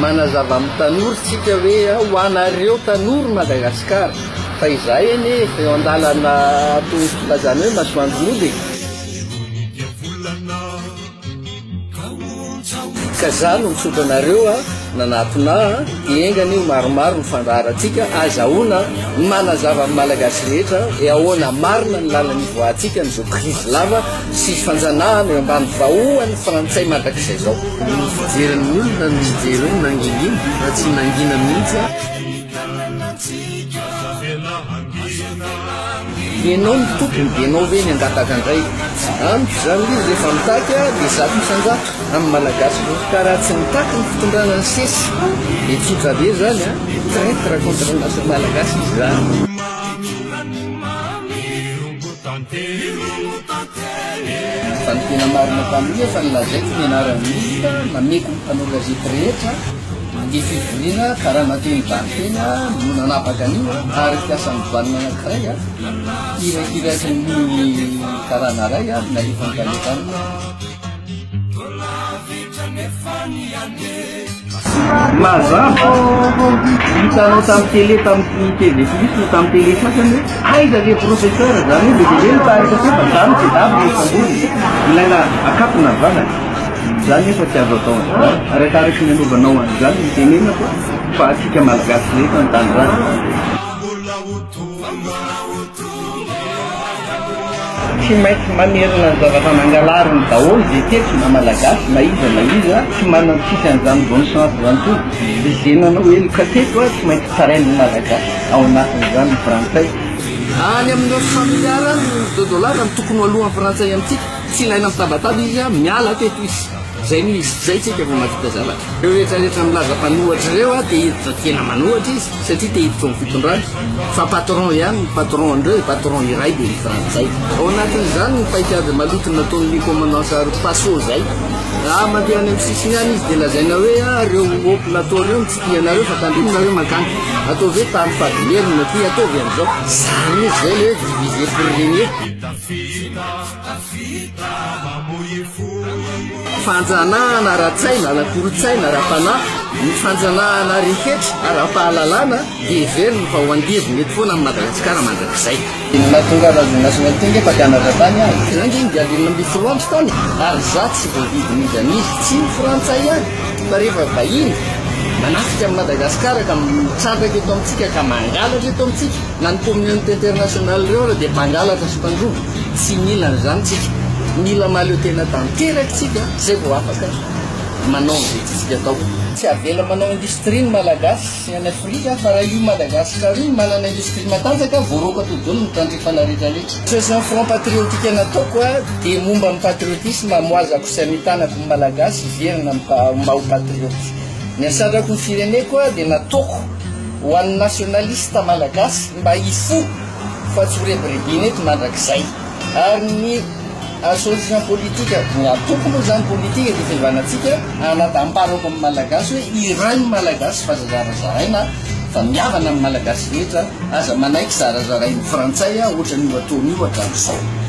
manazava amin'ny tanora tsika hoe ho anareo tanora Madagasikara fa izay eny efa eo an-dalana toy filazana hoe masoandron'olo ka za no mitsotra anareo nanatona engany io maromaro ny fandraratsika azahoana manazava amin'ny malagasy rehetra e ahoana marina ny lalany ivoahantsika n'izao krizy lava sy fanjanahana eo ambany vahoan'ny frantsay mandrakizay zao fijeran'ny olona ny mijery io nangingina fa tsy nangina mihitsy ianao ny tompony dia ianao ve ny angataka andray amiko zany izy rehefa mitaky dia zato isanjato amin'ny malagasy karaha tsy mitaky ny fitondrana ny sesy dia tsotra be zany traître contre ny nation malagasy izy zany fa ny tena marina tamin'io fa nilazaiko ny anaran'olona mameko ny mpanao gazety rehetra dia fivoriana karaha nateny bantena no nanapaka an'io ary fiasan'ny vanina anankiray irakiraiky ny karahanaray nalefa ny kanetanina mazava hitanao tamin'ny télé tamin'ny TV plus no tamin'ny télé sasany hoe aiza le professeur zany hoe bebe mitarika se fa zany tsy davy ny fambony ilaina akapona vanana zany efa tsy azo atao arakaraka ny anovanao an'izany ny tenena fa atsika malagasy rehetra ny tany rany tsy maintsy mamerina ny zava-manangalariny daholo dia teky na malagasy na iza tsy manana tsika an'izany bonne chance zany koa zenanao hoe kateto tsy maintsy tsarainy malagasy ao anatin'izany ny frantsay any amin'ireo familiara $2 ny tokony alohan'ny frantsay amintsika tsy ilaina mitabataba izy miala teto izy zay no izy zay tsika vo mahavita zavatra reo rehetrarehetra milaza mpanohatra ireo dia hiditra tena manohatra izy satria te hiditra ny fitondrany fa patron ihany ny patron andreo patron iray dia ny frantsay ao anatin'izany ny paikady maloto nataon'ny commandant paso zay mandeha any amin'ny sisiny any izy dia lazaina hoe reo au plateau reo mitsitianareo fa tandriminareo makany atao ve tany fadimerina ty ataovy am'izao zany izy zay le divisé pour régner fanjanahana ara-tsaina ara-kolotsaina ara-panahy ny fanjanahana rehetra ara-pahalalana dia veriny fa ho andivo mety foana amin'ny Madagasikara mandrakizay natonga razy nationalité nge fa Canada tany zanginy dia alina mbi frantsa tany ary za tsy voavidiniza misy tsy ny frantsay ihany fa rehefa vahiny manafika amin'ny Madagasikara ka mitsandraka eto amintsika ka mangalatra eto amintsika na ny communauté internationale reo dia mpangalatra sy mpandrovo tsy mila n'izany tsika mila maleo tena tanteraky tsika zay vao afaka manao n'izay tsitsika atao tsy avela manao industrie ny malagasy sy any Afrika fa raha io Madagasikara io manana industrie matanjaka voaroka todolo mitandrefana rehetrarehetra association front patriotique nataoko dia momba amin'ny patriotisme amoazako sy amitanako ny malagasy verina maho patrioty ny asandrako ny fireneko dia nataoko ho an'ny nationaliste malagasy mba hifo fa tsy horebirebiny eto mandrakizay ary ny association politique ny atoko moa zany politique dia fivanatsika anatamparako amin'ny malagasy hoe iray ny malagasy fa zarazaraina fa miavana amin'ny malagasy rehetra aza manaiky zarazarain'ny frantsay ohatra ny ataon'io hatramin'izao